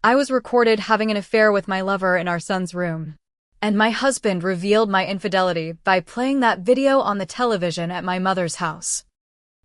I was recorded having an affair with my lover in our son's room. And my husband revealed my infidelity by playing that video on the television at my mother's house.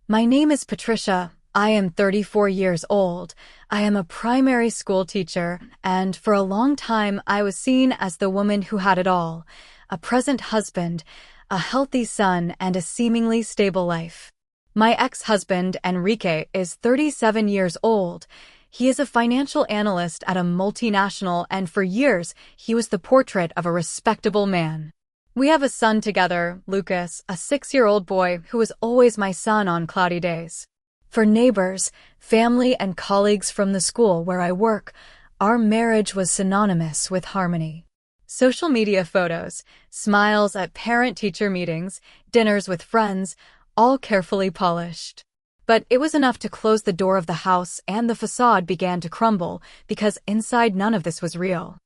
My name is Patricia. I am 34 years old. I am a primary school teacher, and for a long time I was seen as the woman who had it all: a present husband, a healthy son, and a seemingly stable life. My ex-husband, Enrique, is 37 years old. He is a financial analyst at a multinational, and for years he was the portrait of a respectable man. We have a son together, Lucas, a 6-year-old boy who is always my son on cloudy days. For neighbors, family, and colleagues from the school where I work, our marriage was synonymous with harmony. Social media photos, smiles at parent-teacher meetings, dinners with friends, all carefully polished. But it was enough to close the door of the house and the facade began to crumble because inside none of this was real.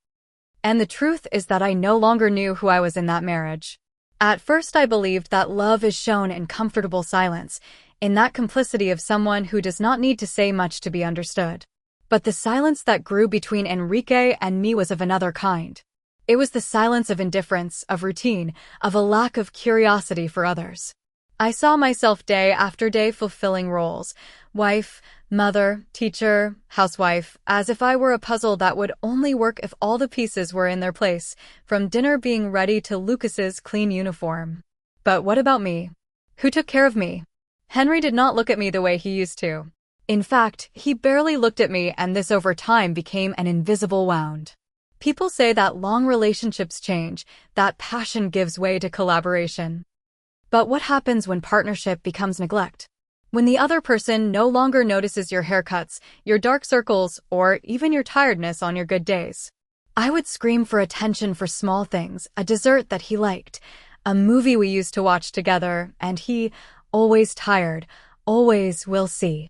And the truth is that I no longer knew who I was in that marriage. At first I believed that love is shown in comfortable silence, in that complicity of someone who does not need to say much to be understood. But the silence that grew between Enrique and me was of another kind. It was the silence of indifference, of routine, of a lack of curiosity for others. I saw myself day after day fulfilling roles: wife, mother, teacher, housewife, as if I were a puzzle that would only work if all the pieces were in their place, from dinner being ready to Lucas's clean uniform. But what about me? Who took care of me? Henry did not look at me the way he used to. In fact, he barely looked at me, and this over time became an invisible wound. People say that long relationships change, that passion gives way to collaboration. But what happens when partnership becomes neglect? When the other person no longer notices your haircuts, your dark circles, or even your tiredness on your good days? I would scream for attention for small things: a dessert that he liked, a movie we used to watch together, and he, always tired, always will see.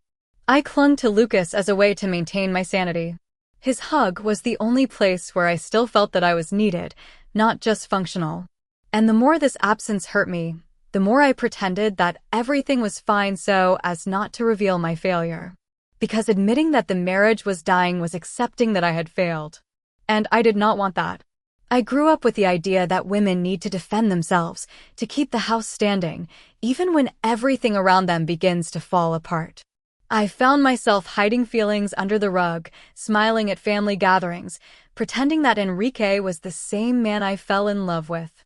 I clung to Lucas as a way to maintain my sanity. His hug was the only place where I still felt that I was needed, not just functional. And the more this absence hurt me, the more I pretended that everything was fine so as not to reveal my failure. Because admitting that the marriage was dying was accepting that I had failed. And I did not want that. I grew up with the idea that women need to defend themselves, to keep the house standing, even when everything around them begins to fall apart. I found myself hiding feelings under the rug, smiling at family gatherings, pretending that Enrique was the same man I fell in love with.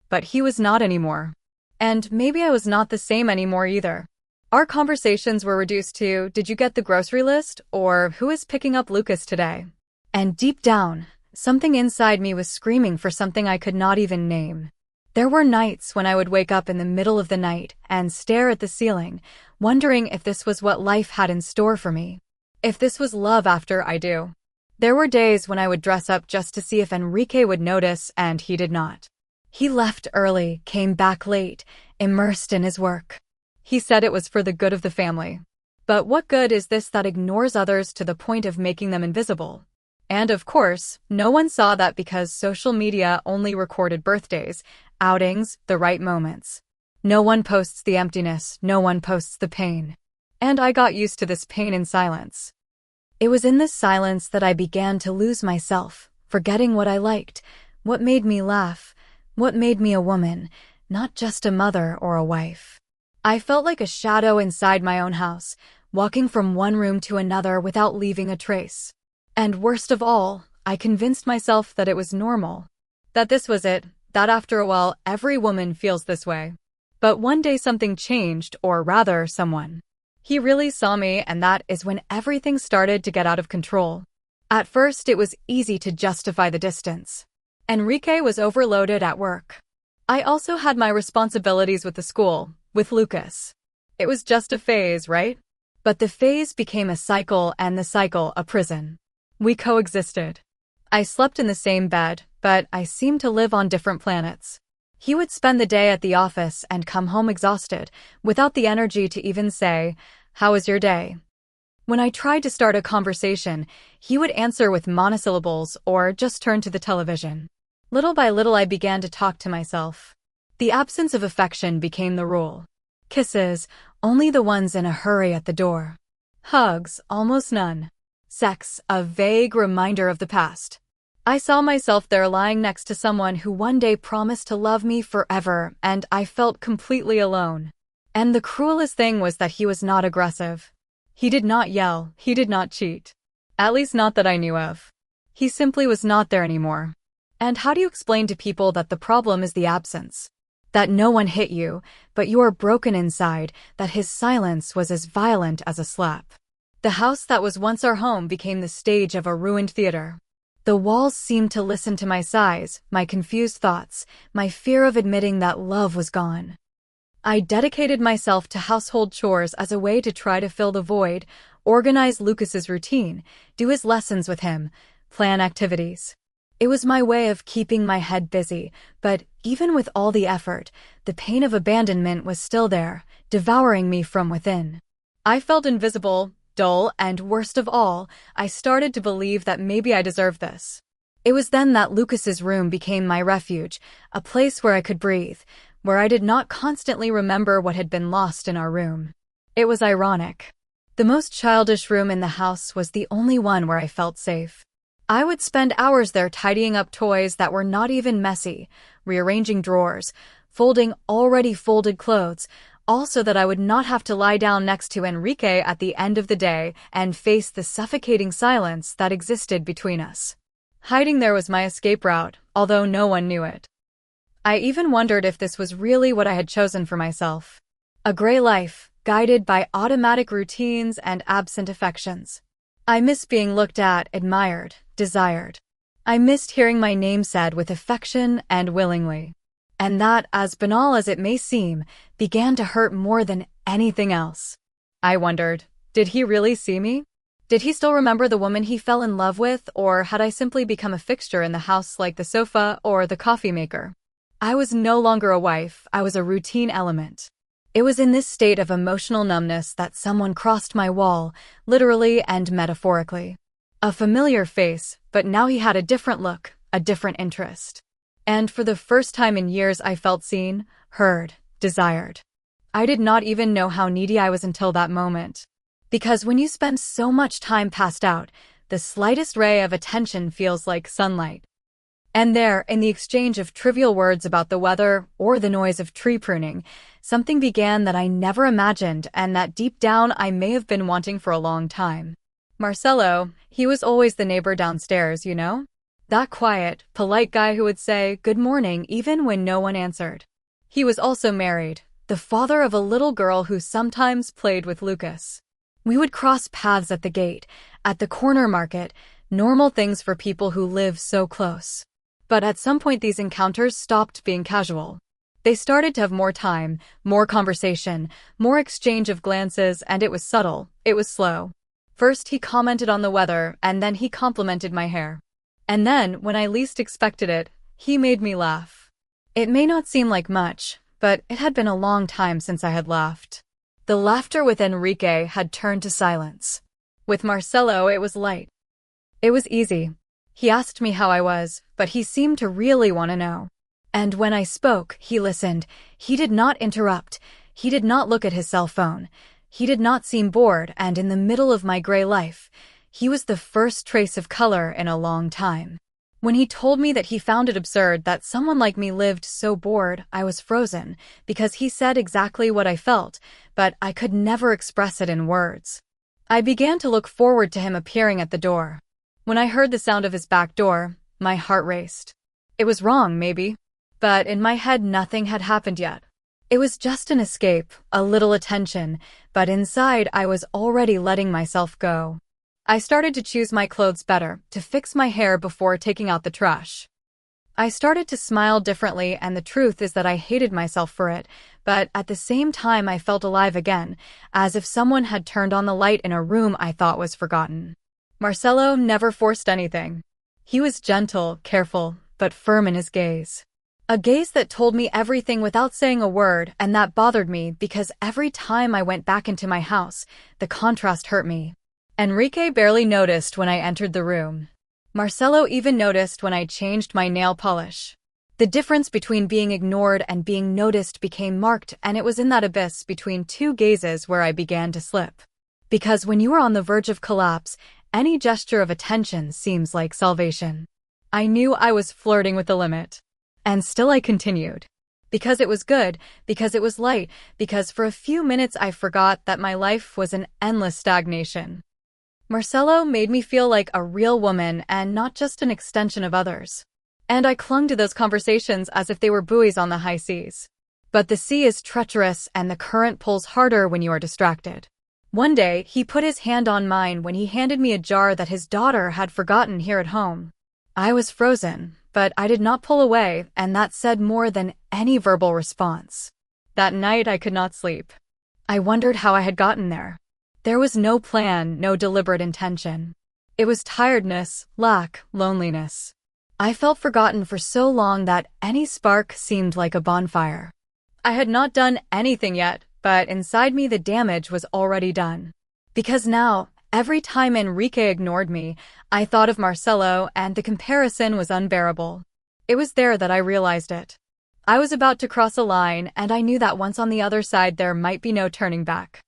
But he was not anymore. And maybe I was not the same anymore either. Our conversations were reduced to, "Did you get the grocery list?" or "Who is picking up Lucas today?" And deep down, something inside me was screaming for something I could not even name. There were nights when I would wake up in the middle of the night and stare at the ceiling, wondering if this was what life had in store for me. If this was love after I do. There were days when I would dress up just to see if Enrique would notice, and he did not. He left early, came back late, immersed in his work. He said it was for the good of the family. But what good is this that ignores others to the point of making them invisible? And of course, no one saw that because social media only recorded birthdays, outings, the right moments. No one posts the emptiness, no one posts the pain. And I got used to this pain in silence. It was in this silence that I began to lose myself, forgetting what I liked, what made me laugh, what made me a woman, not just a mother or a wife. I felt like a shadow inside my own house, walking from one room to another without leaving a trace. And worst of all, I convinced myself that it was normal. That this was it, that after a while every woman feels this way. But one day something changed, or rather someone. He really saw me, and that is when everything started to get out of control. At first it was easy to justify the distance. Enrique was overloaded at work. I also had my responsibilities with the school, with Lucas. It was just a phase, right? But the phase became a cycle, and the cycle a prison. We coexisted. I slept in the same bed, but I seemed to live on different planets. He would spend the day at the office and come home exhausted, without the energy to even say, "How was your day?" When I tried to start a conversation, he would answer with monosyllables or just turn to the television. Little by little I began to talk to myself. The absence of affection became the rule. Kisses, only the ones in a hurry at the door. Hugs, almost none. sex, a vague reminder of the past. I saw myself there lying next to someone who one day promised to love me forever, and I felt completely alone. And the cruelest thing was that he was not aggressive. He did not yell, he did not cheat. At least not that I knew of. He simply was not there anymore. And how do you explain to people that the problem is the absence? That no one hit you, but you are broken inside, that his silence was as violent as a slap. The house that was once our home became the stage of a ruined theater. The walls seemed to listen to my sighs, my confused thoughts, my fear of admitting that love was gone. I dedicated myself to household chores as a way to try to fill the void, organize Lucas's routine, do his lessons with him, plan activities. It was my way of keeping my head busy, but even with all the effort, the pain of abandonment was still there, devouring me from within. I felt invisible, dull, and worst of all, I started to believe that maybe I deserved this. It was then that Lucas's room became my refuge, a place where I could breathe, where I did not constantly remember what had been lost in our room. It was ironic. The most childish room in the house was the only one where I felt safe. I would spend hours there tidying up toys that were not even messy, rearranging drawers, folding already folded clothes, all so that I would not have to lie down next to Enrique at the end of the day and face the suffocating silence that existed between us. Hiding there was my escape route, although no one knew it. I even wondered if this was really what I had chosen for myself. A gray life, guided by automatic routines and absent affections. I missed being looked at, admired, desired. I missed hearing my name said with affection and willingly. And that, as banal as it may seem, began to hurt more than anything else. I wondered, did he really see me? Did he still remember the woman he fell in love with, or had I simply become a fixture in the house like the sofa or the coffee maker? I was no longer a wife, I was a routine element. It was in this state of emotional numbness that someone crossed my wall, literally and metaphorically. A familiar face, but now he had a different look, a different interest. And for the first time in years I felt seen, heard, desired. I did not even know how needy I was until that moment. Because when you spend so much time passed out, the slightest ray of attention feels like sunlight. And there, in the exchange of trivial words about the weather or the noise of tree pruning, something began that I never imagined and that deep down I may have been wanting for a long time. Marcelo, he was always the neighbor downstairs, you know? That quiet, polite guy who would say good morning even when no one answered. He was also married, the father of a little girl who sometimes played with Lucas. We would cross paths at the gate, at the corner market, normal things for people who live so close. But at some point these encounters stopped being casual. They started to have more time, more conversation, more exchange of glances, and it was subtle, it was slow. First he commented on the weather, and then he complimented my hair. And then, when I least expected it, he made me laugh. It may not seem like much, but it had been a long time since I had laughed. The laughter with Enrique had turned to silence. With Marcelo it was light. It was easy. He asked me how I was, but he seemed to really want to know. And when I spoke, he listened. He did not interrupt. He did not look at his cell phone. He did not seem bored, and in the middle of my gray life, he was the first trace of color in a long time. When he told me that he found it absurd that someone like me lived so bored, I was frozen, because he said exactly what I felt, but I could never express it in words. I began to look forward to him appearing at the door. When I heard the sound of his back door, my heart raced. It was wrong, maybe, but in my head nothing had happened yet. It was just an escape, a little attention, but inside I was already letting myself go. I started to choose my clothes better, to fix my hair before taking out the trash. I started to smile differently, and the truth is that I hated myself for it, but at the same time I felt alive again, as if someone had turned on the light in a room I thought was forgotten. Marcelo never forced anything. He was gentle, careful, but firm in his gaze. A gaze that told me everything without saying a word, and that bothered me because every time I went back into my house, the contrast hurt me. Enrique barely noticed when I entered the room. Marcelo even noticed when I changed my nail polish. The difference between being ignored and being noticed became marked, and it was in that abyss between two gazes where I began to slip. Because when you are on the verge of collapse, any gesture of attention seems like salvation. I knew I was flirting with the limit. And still I continued. Because it was good, because it was light, because for a few minutes I forgot that my life was an endless stagnation. Marcelo made me feel like a real woman and not just an extension of others. And I clung to those conversations as if they were buoys on the high seas. But the sea is treacherous and the current pulls harder when you are distracted. One day, he put his hand on mine when he handed me a jar that his daughter had forgotten here at home. I was frozen, but I did not pull away, and that said more than any verbal response. That night I could not sleep. I wondered how I had gotten there. There was no plan, no deliberate intention. It was tiredness, lack, loneliness. I felt forgotten for so long that any spark seemed like a bonfire. I had not done anything yet, but inside me the damage was already done. Because now, every time Enrique ignored me, I thought of Marcelo and the comparison was unbearable. It was there that I realized it. I was about to cross a line and I knew that once on the other side there might be no turning back.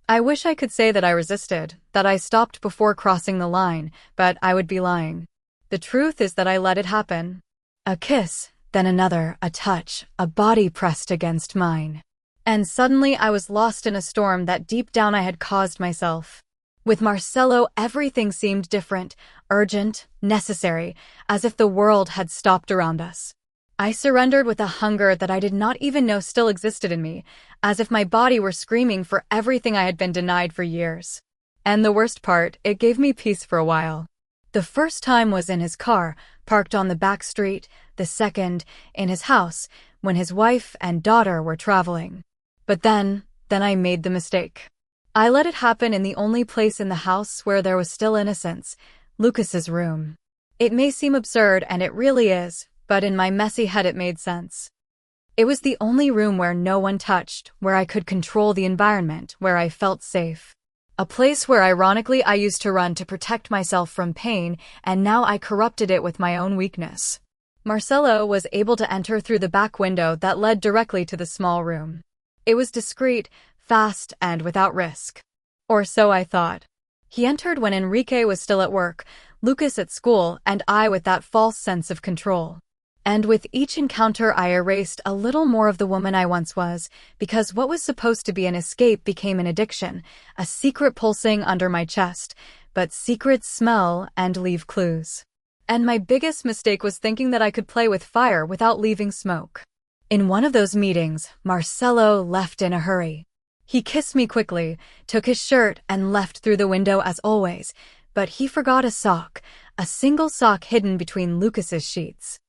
I wish I could say that I resisted, that I stopped before crossing the line, but I would be lying. The truth is that I let it happen. A kiss, then another, a touch, a body pressed against mine. And suddenly I was lost in a storm that deep down I had caused myself. With Marcelo, everything seemed different, urgent, necessary, as if the world had stopped around us. I surrendered with a hunger that I did not even know still existed in me, as if my body were screaming for everything I had been denied for years. And the worst part, it gave me peace for a while. The first time was in his car, parked on the back street, the second, in his house, when his wife and daughter were traveling. But then I made the mistake. I let it happen in the only place in the house where there was still innocence, Lucas's room. It may seem absurd, and it really is, but in my messy head it made sense. It was the only room where no one touched, where I could control the environment, where I felt safe. A place where ironically I used to run to protect myself from pain, and now I corrupted it with my own weakness. Marcelo was able to enter through the back window that led directly to the small room. It was discreet, fast, and without risk. Or so I thought. He entered when Enrique was still at work, Lucas at school, and I with that false sense of control. And with each encounter I erased a little more of the woman I once was, because what was supposed to be an escape became an addiction, a secret pulsing under my chest, but secrets smell and leave clues. And my biggest mistake was thinking that I could play with fire without leaving smoke. In one of those meetings, Marcelo left in a hurry. He kissed me quickly, took his shirt, and left through the window as always, but he forgot a sock, a single sock hidden between Lucas's sheets.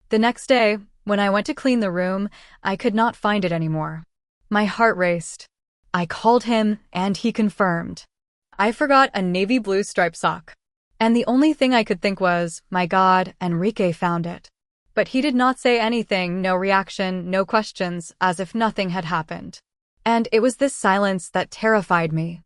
The next day, when I went to clean the room, I could not find it anymore. My heart raced. I called him, and he confirmed. I forgot a navy blue striped sock. And the only thing I could think was, my God, Enrique found it. But he did not say anything, no reaction, no questions, as if nothing had happened. And it was this silence that terrified me.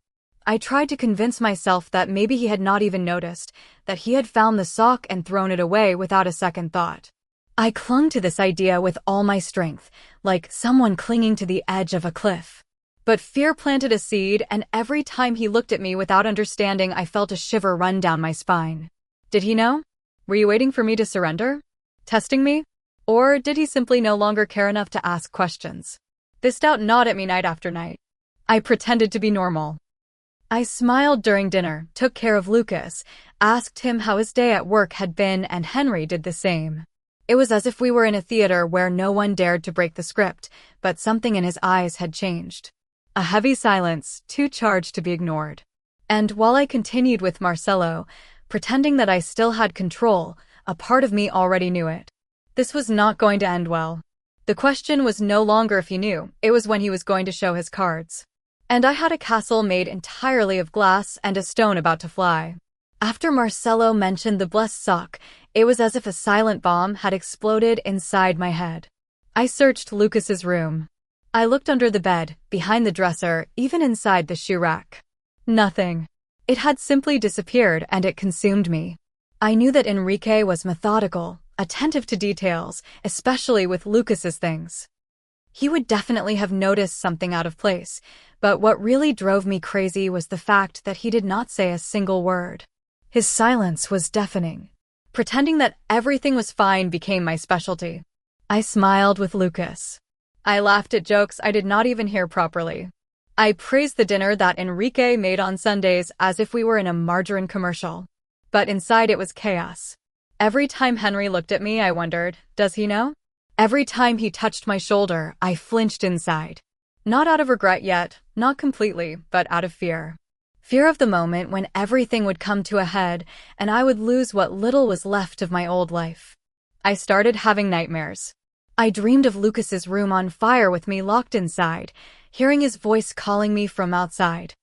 I tried to convince myself that maybe he had not even noticed, that he had found the sock and thrown it away without a second thought. I clung to this idea with all my strength, like someone clinging to the edge of a cliff. But fear planted a seed, and every time he looked at me without understanding, I felt a shiver run down my spine. Did he know? Were you waiting for me to surrender? Testing me? Or did he simply no longer care enough to ask questions? This doubt gnawed at me night after night. I pretended to be normal. I smiled during dinner, took care of Lucas, asked him how his day at work had been, and Henry did the same. It was as if we were in a theater where no one dared to break the script, but something in his eyes had changed. A heavy silence, too charged to be ignored. And while I continued with Marcelo, pretending that I still had control, a part of me already knew it. This was not going to end well. The question was no longer if he knew, it was when he was going to show his cards. And I had a castle made entirely of glass and a stone about to fly. After Marcelo mentioned the blessed sock, it was as if a silent bomb had exploded inside my head. I searched Lucas's room. I looked under the bed, behind the dresser, even inside the shoe rack. Nothing. It had simply disappeared, and it consumed me. I knew that Enrique was methodical, attentive to details, especially with Lucas's things. He would definitely have noticed something out of place, but what really drove me crazy was the fact that he did not say a single word. His silence was deafening. Pretending that everything was fine became my specialty. I smiled with Lucas. I laughed at jokes I did not even hear properly. I praised the dinner that Enrique made on Sundays as if we were in a margarine commercial. But inside it was chaos. Every time Henry looked at me, I wondered, does he know? Every time he touched my shoulder, I flinched inside. Not out of regret yet, not completely, but out of fear. Fear of the moment when everything would come to a head and I would lose what little was left of my old life. I started having nightmares. I dreamed of Lucas's room on fire with me locked inside, hearing his voice calling me from outside.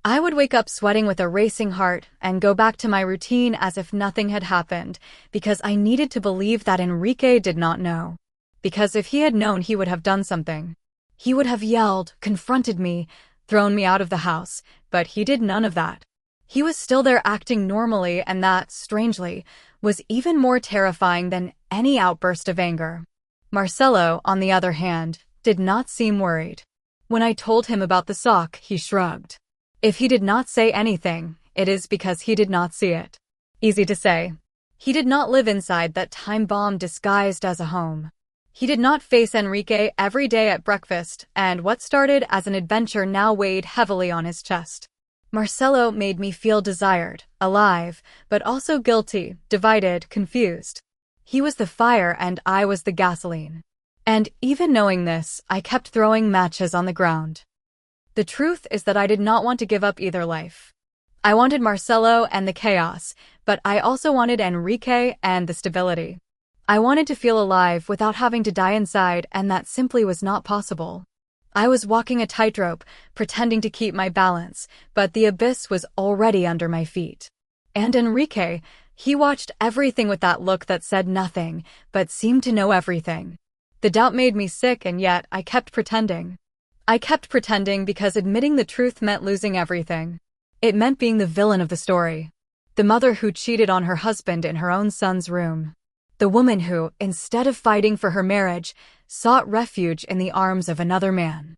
I would wake up sweating with a racing heart and go back to my routine as if nothing had happened, because I needed to believe that Enrique did not know. Because if he had known, he would have done something. He would have yelled, confronted me, thrown me out of the house, but he did none of that. He was still there acting normally, and that, strangely, was even more terrifying than any outburst of anger. Marcelo, on the other hand, did not seem worried. When I told him about the sock, he shrugged. If he did not say anything, it is because he did not see it. Easy to say. He did not live inside that time bomb disguised as a home. He did not face Enrique every day at breakfast, and what started as an adventure now weighed heavily on his chest. Marcelo made me feel desired, alive, but also guilty, divided, confused. He was the fire and I was the gasoline. And even knowing this, I kept throwing matches on the ground. The truth is that I did not want to give up either life. I wanted Marcelo and the chaos, but I also wanted Enrique and the stability. I wanted to feel alive without having to die inside, and that simply was not possible. I was walking a tightrope, pretending to keep my balance, but the abyss was already under my feet. And Enrique, he watched everything with that look that said nothing, but seemed to know everything. The doubt made me sick, and yet I kept pretending. I kept pretending because admitting the truth meant losing everything. It meant being the villain of the story. The mother who cheated on her husband in her own son's room. The woman who, instead of fighting for her marriage, sought refuge in the arms of another man.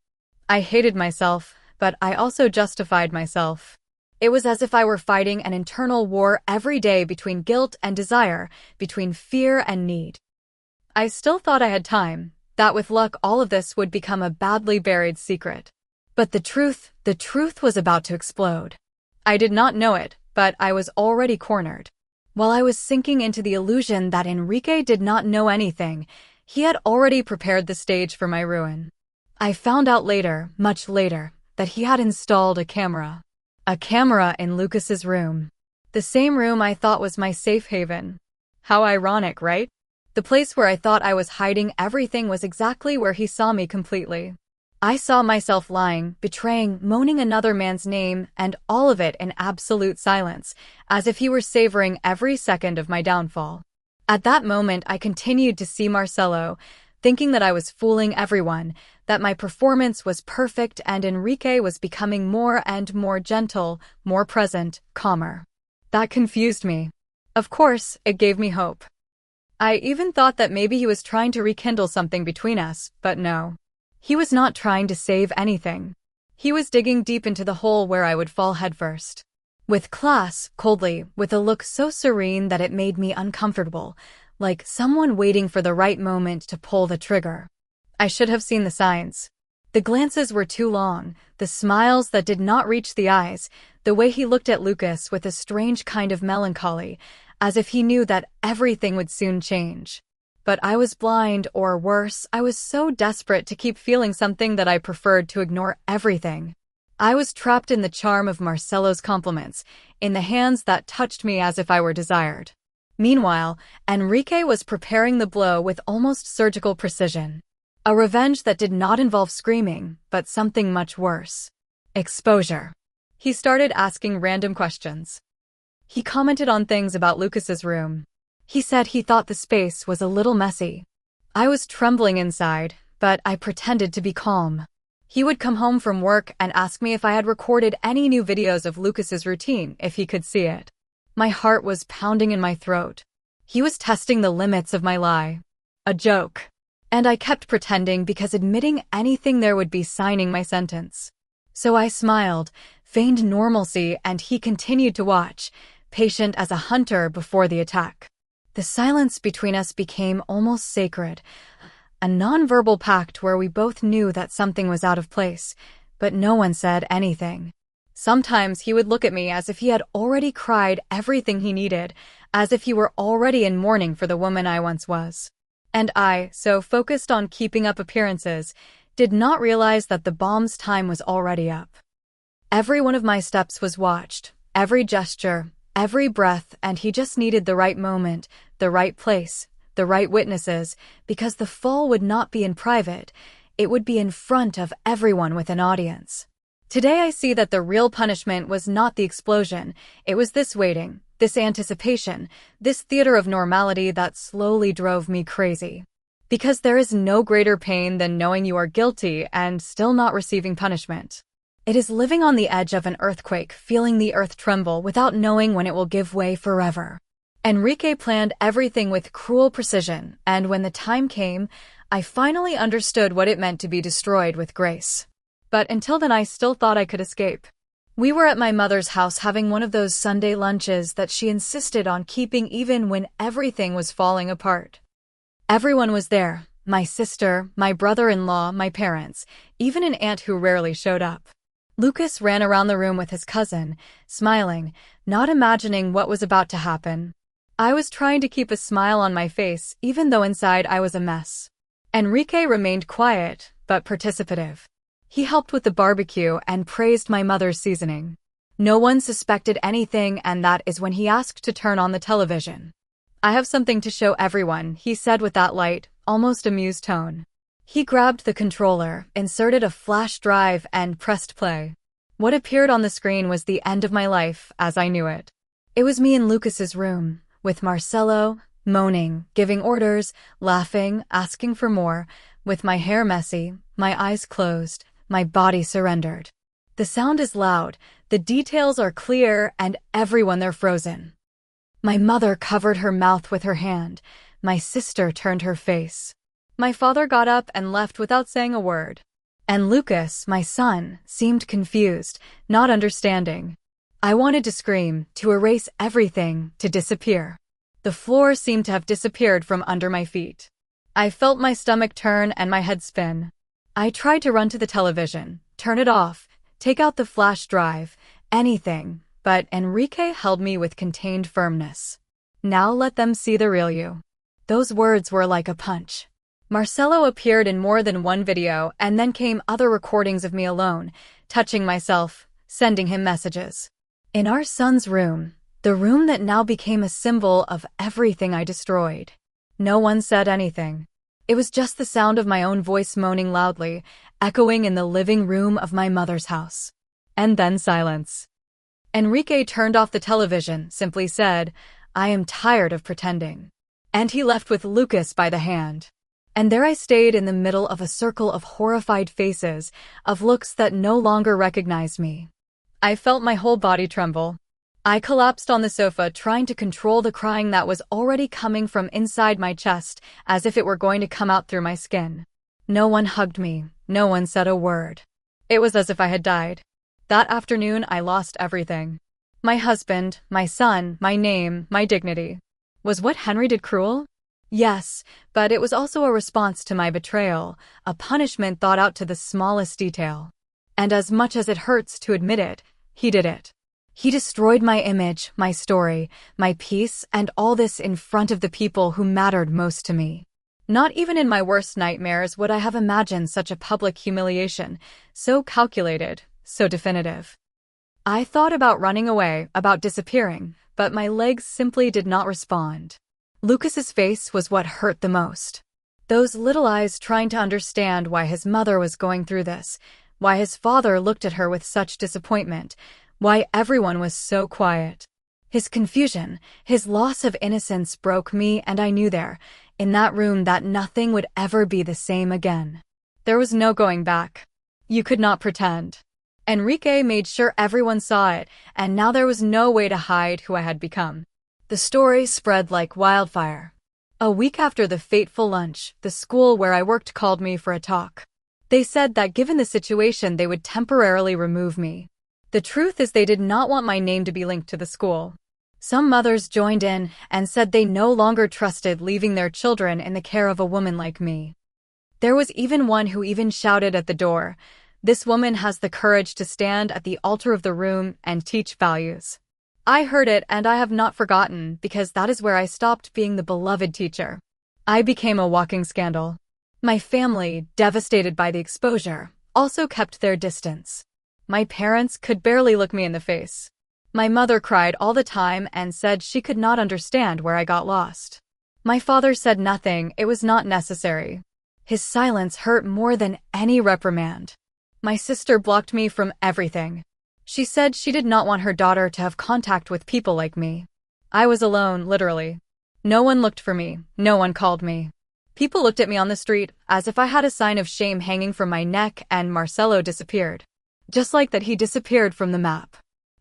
I hated myself, but I also justified myself. It was as if I were fighting an internal war every day between guilt and desire, between fear and need. I still thought I had time, that with luck all of this would become a badly buried secret. But the truth was about to explode. I did not know it, but I was already cornered. While I was sinking into the illusion that Enrique did not know anything, he had already prepared the stage for my ruin. I found out later, much later, that he had installed a camera. A camera in Lucas's room. The same room I thought was my safe haven. How ironic, right? The place where I thought I was hiding everything was exactly where he saw me completely. I saw myself lying, betraying, moaning another man's name, and all of it in absolute silence, as if he were savoring every second of my downfall. At that moment, I continued to see Marcelo, thinking that I was fooling everyone, that my performance was perfect and Enrique was becoming more and more gentle, more present, calmer. That confused me. Of course, it gave me hope. I even thought that maybe he was trying to rekindle something between us, but no. He was not trying to save anything. He was digging deep into the hole where I would fall headfirst. With class, coldly, with a look so serene that it made me uncomfortable, like someone waiting for the right moment to pull the trigger. I should have seen the signs. The glances were too long, the smiles that did not reach the eyes, the way he looked at Lucas with a strange kind of melancholy, as if he knew that everything would soon change. But I was blind, or worse, I was so desperate to keep feeling something that I preferred to ignore everything. I was trapped in the charm of Marcelo's compliments, in the hands that touched me as if I were desired. Meanwhile, Enrique was preparing the blow with almost surgical precision. A revenge that did not involve screaming, but something much worse. Exposure. He started asking random questions. He commented on things about Lucas's room. He said he thought the space was a little messy. I was trembling inside, but I pretended to be calm. He would come home from work and ask me if I had recorded any new videos of Lucas's routine if he could see it. My heart was pounding in my throat. He was testing the limits of my lie. A joke. And I kept pretending because admitting anything there would be signing my sentence. So I smiled, feigned normalcy, and he continued to watch, patient as a hunter before the attack. The silence between us became almost sacred, a nonverbal pact where we both knew that something was out of place, but no one said anything. Sometimes he would look at me as if he had already cried everything he needed, as if he were already in mourning for the woman I once was. And I, so focused on keeping up appearances, did not realize that the bomb's time was already up. Every one of my steps was watched, every gesture, every breath, and he just needed the right moment, the right place, the right witnesses, because the fall would not be in private, it would be in front of everyone with an audience. Today I see that the real punishment was not the explosion, it was this waiting, this anticipation, this theater of normality that slowly drove me crazy. Because there is no greater pain than knowing you are guilty and still not receiving punishment. It is living on the edge of an earthquake, feeling the earth tremble without knowing when it will give way forever. Enrique planned everything with cruel precision, and when the time came, I finally understood what it meant to be destroyed with grace. But until then I still thought I could escape. We were at my mother's house having one of those Sunday lunches that she insisted on keeping even when everything was falling apart. Everyone was there, my sister, my brother-in-law, my parents, even an aunt who rarely showed up. Lucas ran around the room with his cousin, smiling, not imagining what was about to happen. I was trying to keep a smile on my face, even though inside I was a mess. Enrique remained quiet, but participative. He helped with the barbecue and praised my mother's seasoning. No one suspected anything, and that is when he asked to turn on the television. "I have something to show everyone," he said with that light, almost amused tone. He grabbed the controller, inserted a flash drive, and pressed play. What appeared on the screen was the end of my life, as I knew it. It was me in Lucas's room, with Marcelo, moaning, giving orders, laughing, asking for more, with my hair messy, my eyes closed, my body surrendered. The sound is loud, the details are clear, and everyone there frozen. My mother covered her mouth with her hand. My sister turned her face. My father got up and left without saying a word. And Lucas, my son, seemed confused, not understanding. I wanted to scream, to erase everything, to disappear. The floor seemed to have disappeared from under my feet. I felt my stomach turn and my head spin. I tried to run to the television, turn it off, take out the flash drive, anything, but Enrique held me with contained firmness. "Now let them see the real you." Those words were like a punch. Marcelo appeared in more than one video, and then came other recordings of me alone, touching myself, sending him messages. In our son's room, the room that now became a symbol of everything I destroyed. No one said anything. It was just the sound of my own voice moaning loudly, echoing in the living room of my mother's house. And then silence. Enrique turned off the television, simply said, "I am tired of pretending." And he left with Lucas by the hand. And there I stayed in the middle of a circle of horrified faces, of looks that no longer recognized me. I felt my whole body tremble. I collapsed on the sofa, trying to control the crying that was already coming from inside my chest, as if it were going to come out through my skin. No one hugged me, no one said a word. It was as if I had died. That afternoon I lost everything. My husband, my son, my name, my dignity. Was what Henry did cruel? Yes, but it was also a response to my betrayal, a punishment thought out to the smallest detail. And as much as it hurts to admit it, he did it. He destroyed my image, my story, my peace, and all this in front of the people who mattered most to me. Not even in my worst nightmares would I have imagined such a public humiliation, so calculated, so definitive. I thought about running away, about disappearing, but my legs simply did not respond. Lucas's face was what hurt the most. Those little eyes trying to understand why his mother was going through this, why his father looked at her with such disappointment, why everyone was so quiet. His confusion, his loss of innocence broke me, and I knew there, in that room, that nothing would ever be the same again. There was no going back. You could not pretend. Enrique made sure everyone saw it, and now there was no way to hide who I had become. The story spread like wildfire. A week after the fateful lunch, the school where I worked called me for a talk. They said that given the situation, they would temporarily remove me. The truth is they did not want my name to be linked to the school. Some mothers joined in and said they no longer trusted leaving their children in the care of a woman like me. There was even one who even shouted at the door, "This woman has the courage to stand at the altar of the room and teach values." I heard it and I have not forgotten, because that is where I stopped being the beloved teacher. I became a walking scandal. My family, devastated by the exposure, also kept their distance. My parents could barely look me in the face. My mother cried all the time and said she could not understand where I got lost. My father said nothing, it was not necessary. His silence hurt more than any reprimand. My sister blocked me from everything. She said she did not want her daughter to have contact with people like me. I was alone, literally. No one looked for me, no one called me. People looked at me on the street as if I had a sign of shame hanging from my neck, and Marcelo disappeared. Just like that, he disappeared from the map.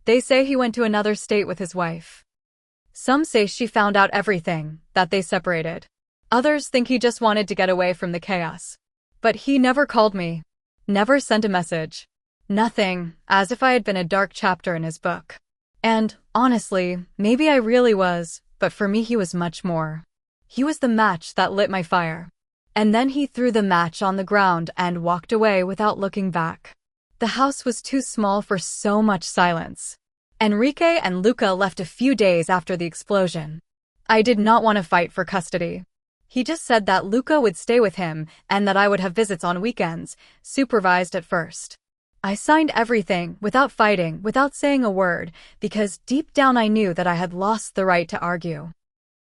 They say he went to another state with his wife. Some say she found out everything, that they separated. Others think he just wanted to get away from the chaos. But he never called me. Never sent a message. Nothing, as if I had been a dark chapter in his book. And, honestly, maybe I really was, but for me he was much more. He was the match that lit my fire. And then he threw the match on the ground and walked away without looking back. The house was too small for so much silence. Enrique and Luca left a few days after the explosion. I did not want to fight for custody. He just said that Luca would stay with him and that I would have visits on weekends, supervised at first. I signed everything, without fighting, without saying a word, because deep down I knew that I had lost the right to argue.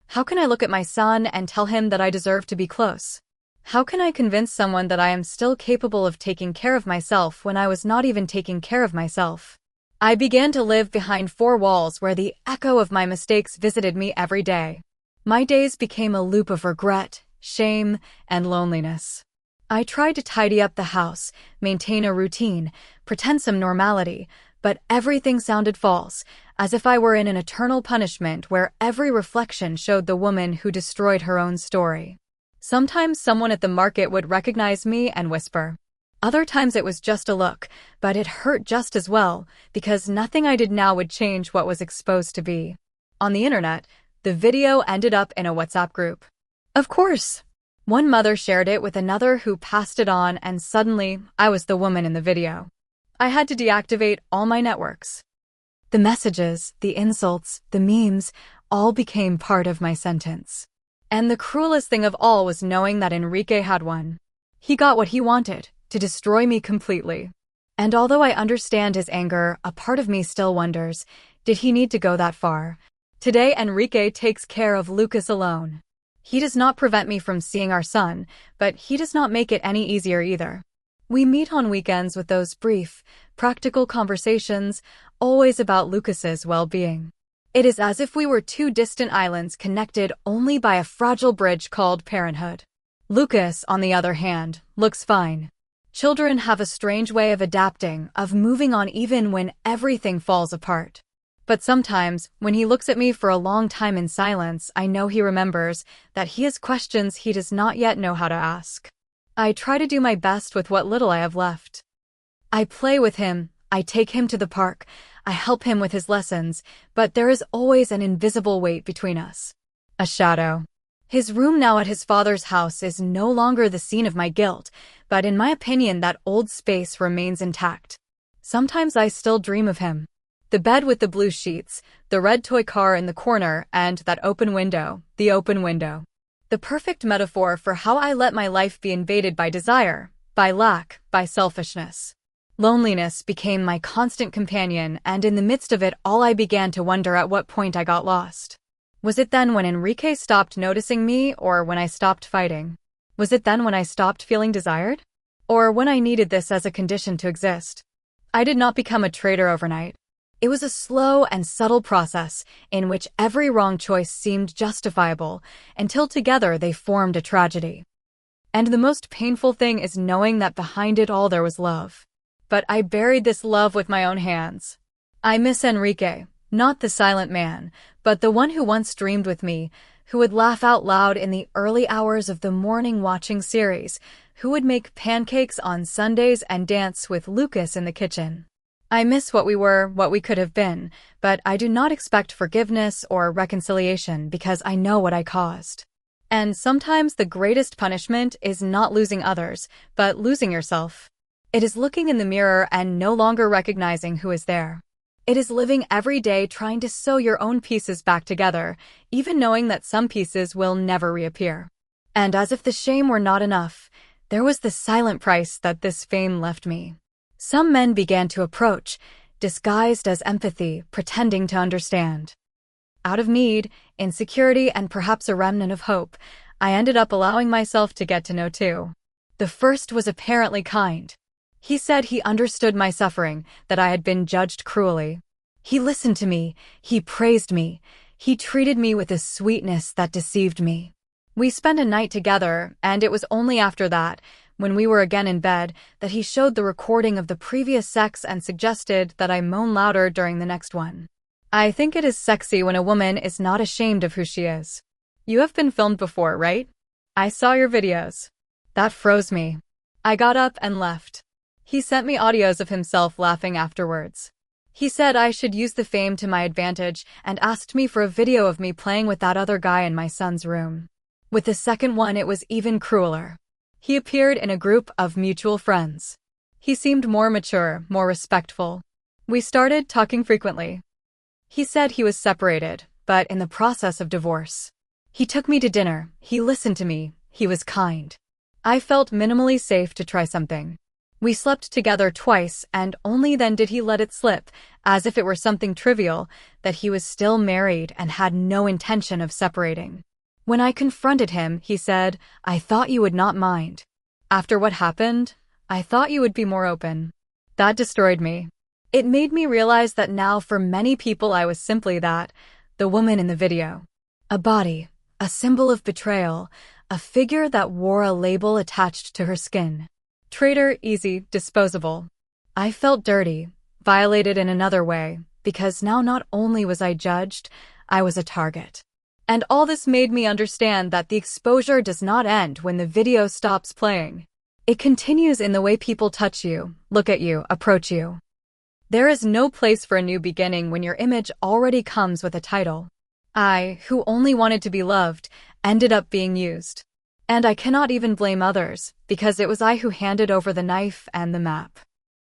How can I look at my son and tell him that I deserve to be close? How can I convince someone that I am still capable of taking care of myself when I was not even taking care of myself? I began to live behind four walls where the echo of my mistakes visited me every day. My days became a loop of regret, shame, and loneliness. I tried to tidy up the house, maintain a routine, pretend some normality, but everything sounded false, as if I were in an eternal punishment where every reflection showed the woman who destroyed her own story. Sometimes someone at the market would recognize me and whisper. Other times it was just a look, but it hurt just as well, because nothing I did now would change what was exposed to be. On the internet, the video ended up in a WhatsApp group. Of course. One mother shared it with another who passed it on, and suddenly, I was the woman in the video. I had to deactivate all my networks. The messages, the insults, the memes, all became part of my sentence. And the cruelest thing of all was knowing that Enrique had won. He got what he wanted, to destroy me completely. And although I understand his anger, a part of me still wonders, did he need to go that far? Today Enrique takes care of Lucas alone. He does not prevent me from seeing our son, but he does not make it any easier either. We meet on weekends with those brief, practical conversations, always about Lucas's well-being. It is as if we were two distant islands connected only by a fragile bridge called parenthood. Lucas, on the other hand, looks fine. Children have a strange way of adapting, of moving on even when everything falls apart. But sometimes, when he looks at me for a long time in silence, I know he remembers that he has questions he does not yet know how to ask. I try to do my best with what little I have left. I play with him, I take him to the park, I help him with his lessons, but there is always an invisible weight between us. A shadow. His room now at his father's house is no longer the scene of my guilt, but in my opinion that old space remains intact. Sometimes I still dream of him. The bed with the blue sheets, the red toy car in the corner, and that open window, the open window. The perfect metaphor for how I let my life be invaded by desire, by lack, by selfishness. Loneliness became my constant companion, and in the midst of it all I began to wonder at what point I got lost. Was it then when Enrique stopped noticing me, or when I stopped fighting? Was it then when I stopped feeling desired? Or when I needed this as a condition to exist? I did not become a traitor overnight. It was a slow and subtle process in which every wrong choice seemed justifiable until together they formed a tragedy. And the most painful thing is knowing that behind it all there was love. But I buried this love with my own hands. I miss Enrique, Not the silent man, but the one who once dreamed with me, who would laugh out loud in the early hours of the morning watching series, who would make pancakes on Sundays and dance with Lucas in the kitchen. I miss what we were, what we could have been, but I do not expect forgiveness or reconciliation because I know what I caused. And sometimes the greatest punishment is not losing others, but losing yourself. It is looking in the mirror and no longer recognizing who is there. It is living every day trying to sew your own pieces back together, even knowing that some pieces will never reappear. And as if the shame were not enough, there was the silent price that this fame left me. Some men began to approach, disguised as empathy, pretending to understand. Out of need, insecurity, and perhaps a remnant of hope, I ended up allowing myself to get to know two. The first was apparently kind. He said he understood my suffering, that I had been judged cruelly. He listened to me, he praised me, he treated me with a sweetness that deceived me. We spent a night together, and it was only after that, when we were again in bed, that he showed the recording of the previous sex and suggested that I moan louder during the next one. I think it is sexy when a woman is not ashamed of who she is. You have been filmed before, right? I saw your videos. That froze me. I got up and left. He sent me audios of himself laughing afterwards. He said I should use the fame to my advantage and asked me for a video of me playing with that other guy in my son's room. With the second one, it was even crueler. He appeared in a group of mutual friends. He seemed more mature, more respectful. We started talking frequently. He said he was separated, but in the process of divorce. He took me to dinner, he listened to me, he was kind. I felt minimally safe to try something. We slept together twice, and only then did he let it slip, as if it were something trivial, that he was still married and had no intention of separating. When I confronted him, he said, "I thought you would not mind. After what happened, I thought you would be more open." That destroyed me. It made me realize that now for many people I was simply that, the woman in the video. A body, a symbol of betrayal, a figure that wore a label attached to her skin. Traitor, easy, disposable. I felt dirty, violated in another way, because now not only was I judged, I was a target. And all this made me understand that the exposure does not end when the video stops playing. It continues in the way people touch you, look at you, approach you. There is no place for a new beginning when your image already comes with a title. I, who only wanted to be loved, ended up being used. And I cannot even blame others, because it was I who handed over the knife and the map.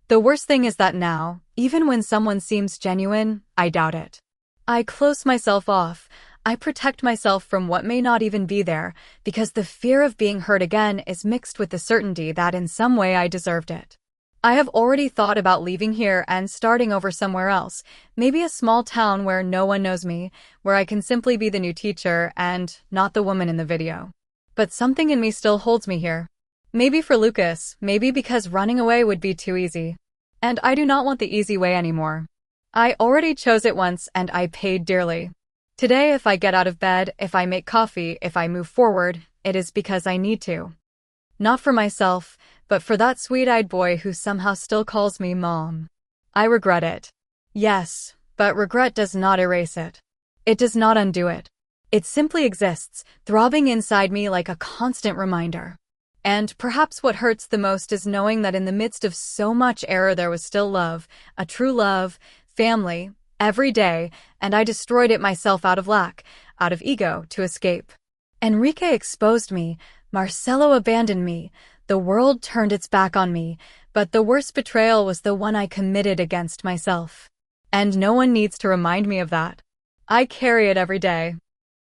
The worst thing is that now, even when someone seems genuine, I doubt it. I close myself off. I protect myself from what may not even be there, because the fear of being hurt again is mixed with the certainty that in some way I deserved it. I have already thought about leaving here and starting over somewhere else, maybe a small town where no one knows me, where I can simply be the new teacher and not the woman in the video. But something in me still holds me here. Maybe for Lucas, maybe because running away would be too easy. And I do not want the easy way anymore. I already chose it once and I paid dearly. Today, if I get out of bed, if I make coffee, if I move forward, it is because I need to. Not for myself, but for that sweet-eyed boy who somehow still calls me Mom. I regret it. Yes, but regret does not erase it. It does not undo it. It simply exists, throbbing inside me like a constant reminder. And perhaps what hurts the most is knowing that in the midst of so much error there was still love, a true love, family, every day, and I destroyed it myself out of lack, out of ego, to escape. Enrique exposed me, Marcelo abandoned me, the world turned its back on me, but the worst betrayal was the one I committed against myself. And no one needs to remind me of that. I carry it every day.